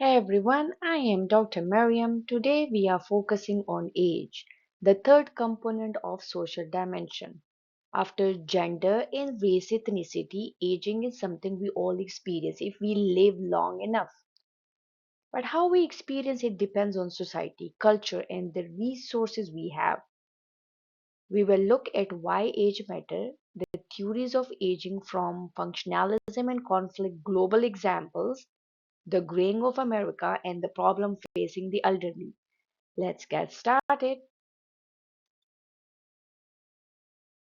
Hey everyone, I am Dr. Maryam. Today we are focusing on age, the third component of social dimension. After gender and race ethnicity, aging is something we all experience if we live long enough. But how we experience it depends on society, culture, and the resources we have. We will look at why age matter, the theories of aging from functionalism and conflict, global examples, the graying of America, and the problem facing the elderly. Let's get started.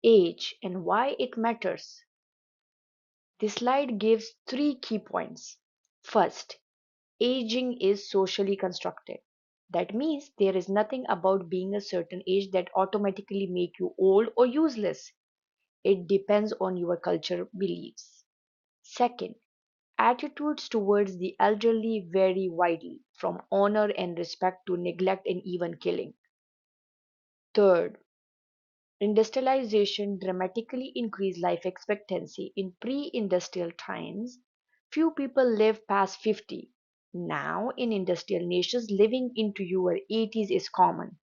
Age and why it matters. This slide gives three key points. First, aging is socially constructed. That means there is nothing about being a certain age that automatically make you old or useless. It depends on your culture beliefs. Second, attitudes towards the elderly vary widely, from honor and respect to neglect and even killing. Third, industrialization dramatically increased life expectancy. In pre-industrial times, few people lived past 50. Now, in industrial nations, living into your 80s is common.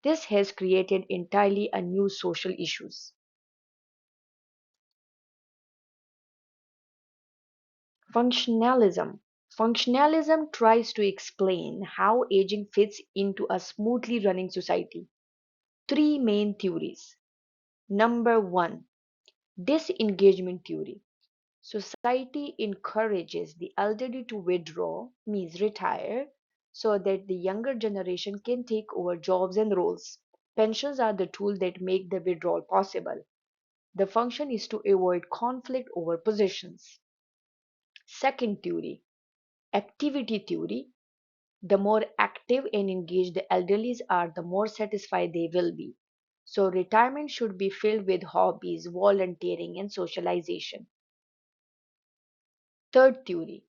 This has created entirely a new social issues. Functionalism. Functionalism tries to explain how aging fits into a smoothly running society. Three main theories. Number one, disengagement theory. Society encourages the elderly to withdraw, means retire, so that the younger generation can take over jobs and roles. Pensions are the tool that make the withdrawal possible. The function is to avoid conflict over positions. Second theory, activity theory. The more active and engaged the elderly are, the more satisfied they will be. So retirement should be filled with hobbies, volunteering, and socialization. Third theory,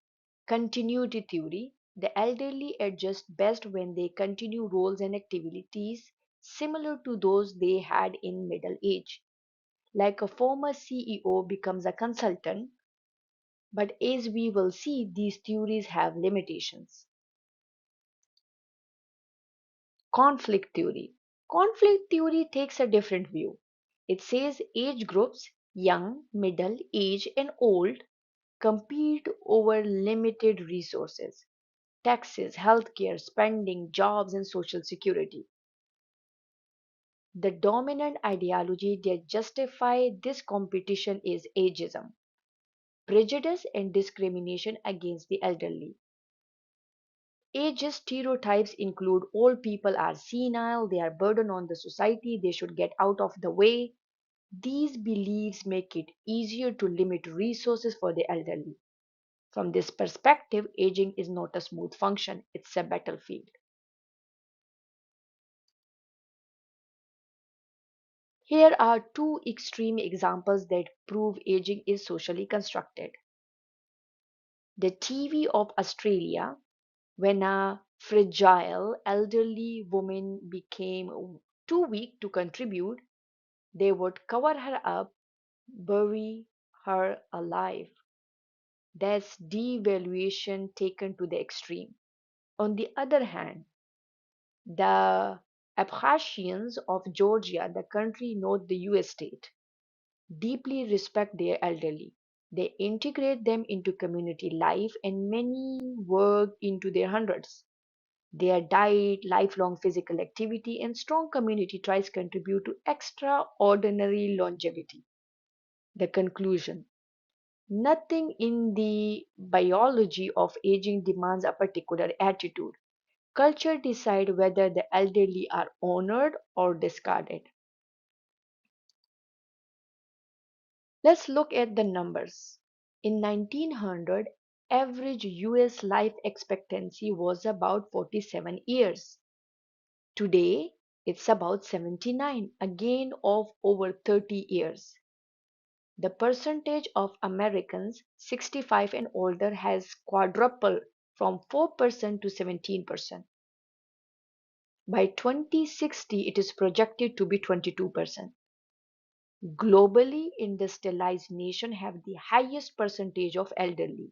continuity theory. The elderly adjust best when they continue roles and activities similar to those they had in middle age. Like a former CEO becomes a consultant, but as we will see, these theories have limitations. Conflict theory. Conflict theory takes a different view. It says age groups, young, middle, age, and old, compete over limited resources: taxes, healthcare, spending, jobs, and social security. The dominant ideology that justifies this competition is ageism, prejudice, and discrimination against the elderly. Ageist stereotypes include old people are senile, they are burden on the society, they should get out of the way. These beliefs make it easier to limit resources for the elderly. From this perspective, aging is not a smooth function, it's a battlefield. Here are two extreme examples that prove aging is socially constructed. The Tiwi of Australia, when a fragile elderly woman became too weak to contribute, they would cover her up, bury her alive. That's devaluation taken to the extreme. On the other hand, the Abkhasians of Georgia, the country north the US state, deeply respect their elderly. They integrate them into community life and many work into their hundreds. Their diet, lifelong physical activity, and strong community ties contribute to extraordinary longevity. The conclusion: nothing in the biology of aging demands a particular attitude. Culture decides whether the elderly are honored or discarded. Let's look at the numbers. In 1900, average US life expectancy was about 47 years. Today, it's about 79, a gain of over 30 years. The percentage of Americans 65 and older has quadrupled from 4% to 17%. By 2060, it is projected to be 22%. Globally, industrialized nations have the highest percentage of elderly.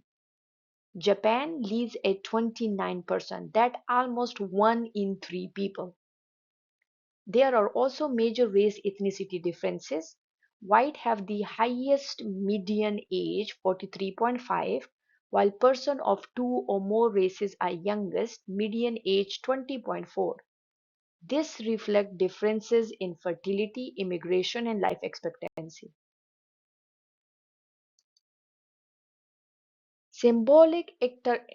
Japan leads at 29%, that almost 1 in 3 people. There are also major race ethnicity differences. White have the highest median age, 43.5, while person of two or more races are youngest, median age 20.4. This reflects differences in fertility, immigration, and life expectancy. Symbolic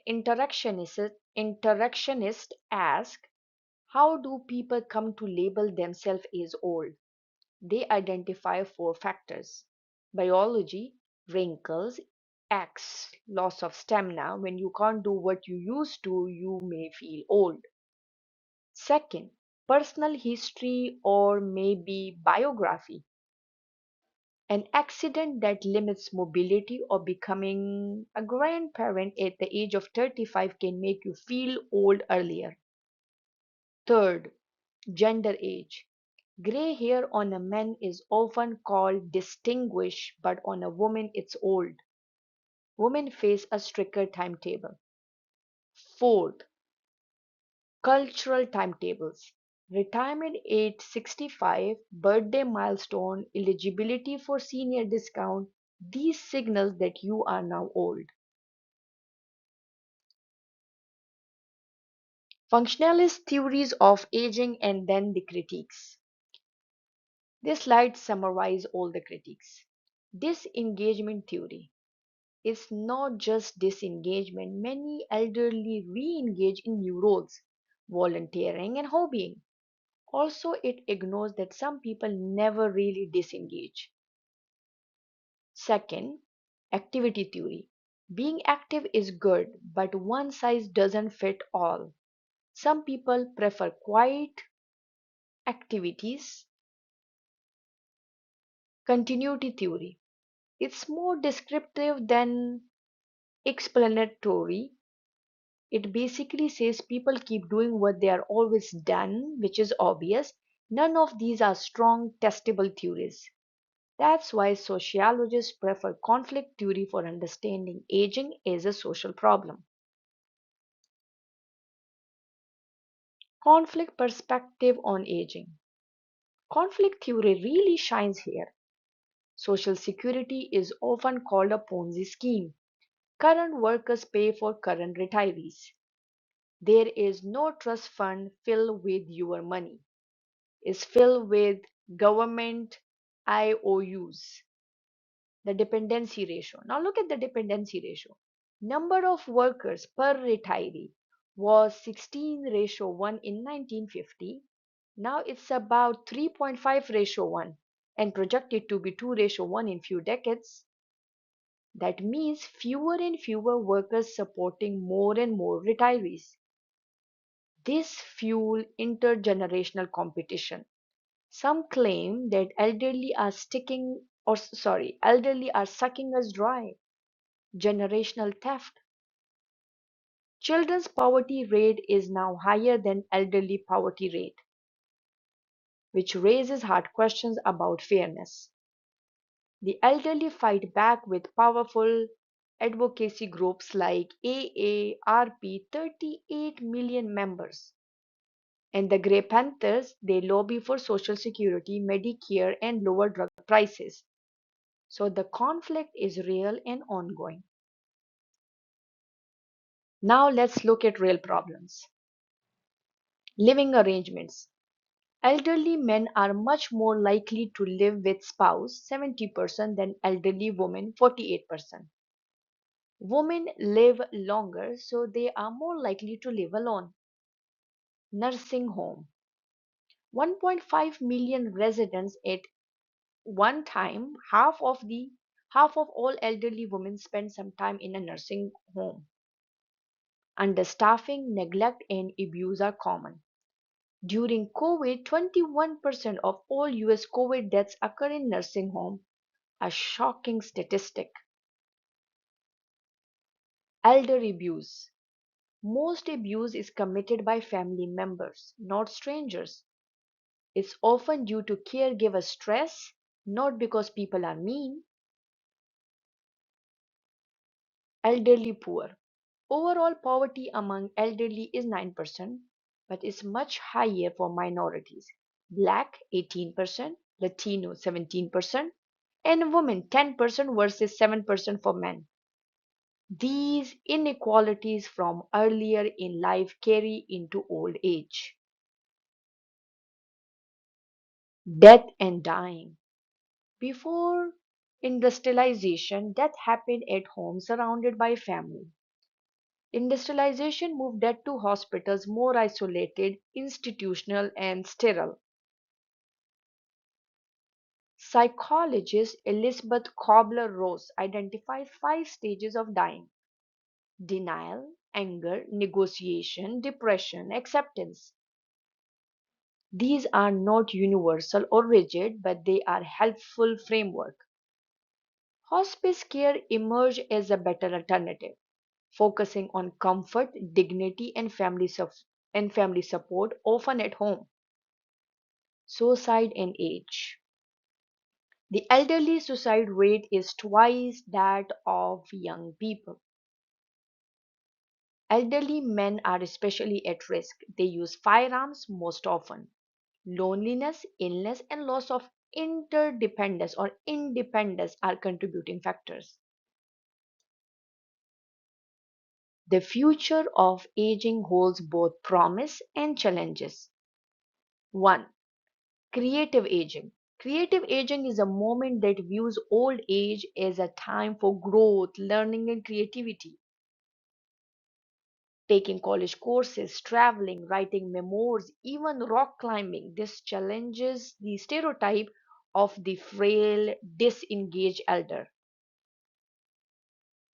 interactionists ask, how do people come to label themselves as old? They identify four factors: biology, wrinkles, X, loss of stamina. When you can't do what you used to, you may feel old. Second, personal history or maybe biography. An accident that limits mobility or becoming a grandparent at the age of 35 can make you feel old earlier. Third, gender age. Gray hair on a man is often called distinguished, but on a woman it's old. Women face a stricter timetable. Fourth, cultural timetables. Retirement age 65, birthday milestone, eligibility for senior discount, these signals that you are now old. Functionalist theories of aging and then the critiques. This slide summarizes all the critiques. Disengagement theory. It's not just disengagement, many elderly re engage in new roles, volunteering and hobbying. Also, it ignores that some people never really disengage. Second, activity theory. Being active is good, but one size doesn't fit all. Some people prefer quiet activities. Continuity theory. It's more descriptive than explanatory. It basically says people keep doing what they are always done, which is obvious. None of these are strong, testable theories. That's why sociologists prefer conflict theory for understanding aging as a social problem. Conflict perspective on aging. Conflict theory really shines here. Social security is often called a Ponzi scheme. Current workers pay for current retirees. There is no trust fund filled with your money. It's filled with government IOUs. The dependency ratio. Now look at the dependency ratio. Number of workers per retiree was 16 ratio 1 in 1950. Now it's about 3.5 ratio 1 and projected to be 2 ratio 1 in few decades. That means fewer and fewer workers supporting more and more retirees. This fuel intergenerational competition. Some claim that elderly are sucking us dry. Generational theft. Children's poverty rate is now higher than elderly poverty rate, which raises hard questions about fairness. The elderly fight back with powerful advocacy groups like AARP, 38 million members, and the Grey Panthers. They lobby for Social Security, Medicare, and lower drug prices. So the conflict is real and ongoing. Now let's look at real problems. Living arrangements. Elderly men are much more likely to live with spouse, 70%, than elderly women, 48%. Women live longer, so they are more likely to live alone. Nursing home. 1.5 million residents at one time, half of all elderly women spend some time in a nursing home. Understaffing, neglect, and abuse are common. During COVID, 21% of all US COVID deaths occur in nursing home, a shocking statistic. Elder abuse. Most abuse is committed by family members, not strangers. It's often due to caregiver stress, not because people are mean. Elderly poor. Overall poverty among elderly is 9%, but is much higher for minorities. Black 18%, Latino 17%, and women 10% versus 7% for men. These inequalities from earlier in life carry into old age. Death and dying. Before industrialization, death happened at home surrounded by family. Industrialization moved death to hospitals more isolated, institutional, and sterile. Psychologist Elizabeth Kubler-Ross identified five stages of dying: denial, anger, negotiation, depression, acceptance. These are not universal or rigid, but they are helpful framework. Hospice care emerged as a better alternative, focusing on comfort, dignity, and family support, often at home. Suicide and age. The elderly suicide rate is twice that of young people. Elderly men are especially at risk. They use firearms most often. Loneliness, illness, and loss of interdependence or independence are contributing factors. The future of aging holds both promise and challenges. 1. Creative aging. Creative aging is a moment that views old age as a time for growth, learning, and creativity. Taking college courses, traveling, writing memoirs, even rock climbing. This challenges the stereotype of the frail, disengaged elder.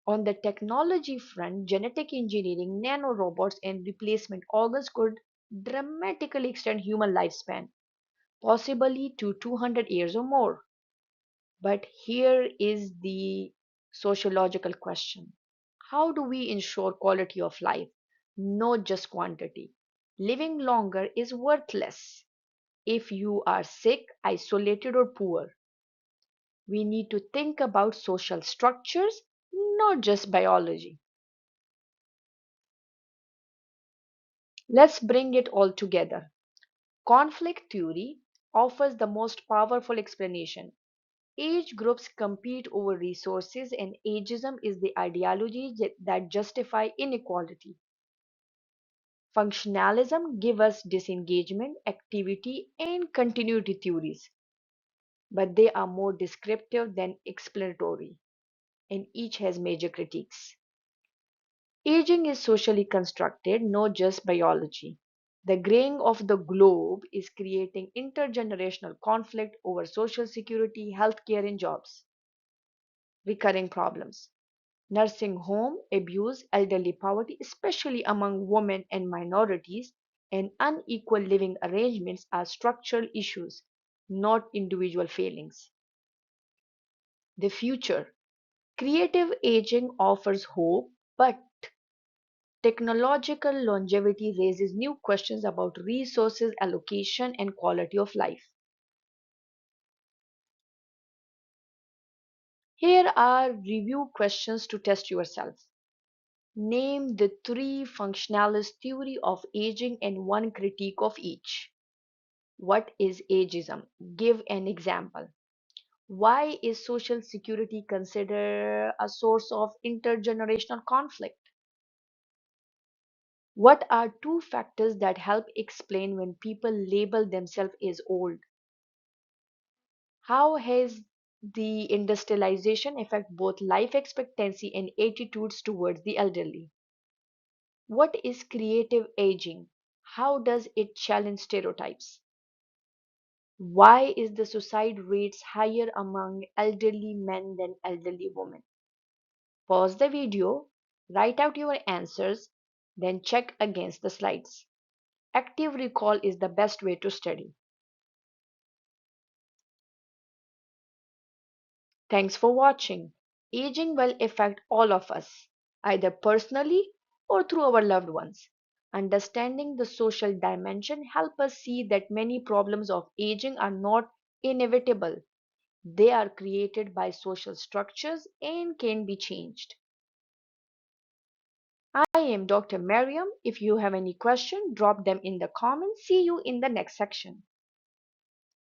On the technology front, genetic engineering, nanorobots, and replacement organs could dramatically extend human lifespan, possibly to 200 years or more. But here is the sociological question. How do we ensure quality of life, not just quantity? Living longer is worthless if you are sick, isolated, or poor. We need to think about social structures, not just biology. Let's bring it all together. Conflict theory offers the most powerful explanation. Age groups compete over resources, and ageism is the ideology that justify inequality. Functionalism gives us disengagement, activity, and continuity theories, but they are more descriptive than explanatory, and each has major critiques. Aging is socially constructed, not just biology. The graying of the globe is creating intergenerational conflict over social security, healthcare, and jobs. Recurring problems: nursing home abuse, elderly poverty, especially among women and minorities, and unequal living arrangements are structural issues, not individual failings. The future. Creative aging offers hope, but technological longevity raises new questions about resources allocation and quality of life. Here are review questions to test yourself. Name the three functionalist theory of aging and one critique of each. What is ageism? Give an example. Why is social security considered a source of intergenerational conflict? What are two factors that help explain when people label themselves as old? How has the industrialization affect both life expectancy and attitudes towards the elderly? What is creative aging? How does it challenge stereotypes? Why is the suicide rates higher among elderly men than elderly women? Pause the video, write out your answers, then check against the slides. Active recall is the best way to study. Thanks for watching. Aging will affect all of us, either personally or through our loved ones. Understanding the social dimension help us see that many problems of aging are not inevitable. They are created by social structures and can be changed. I am Dr. Maryam. If you have any question, drop them in the comments. See you in the next section.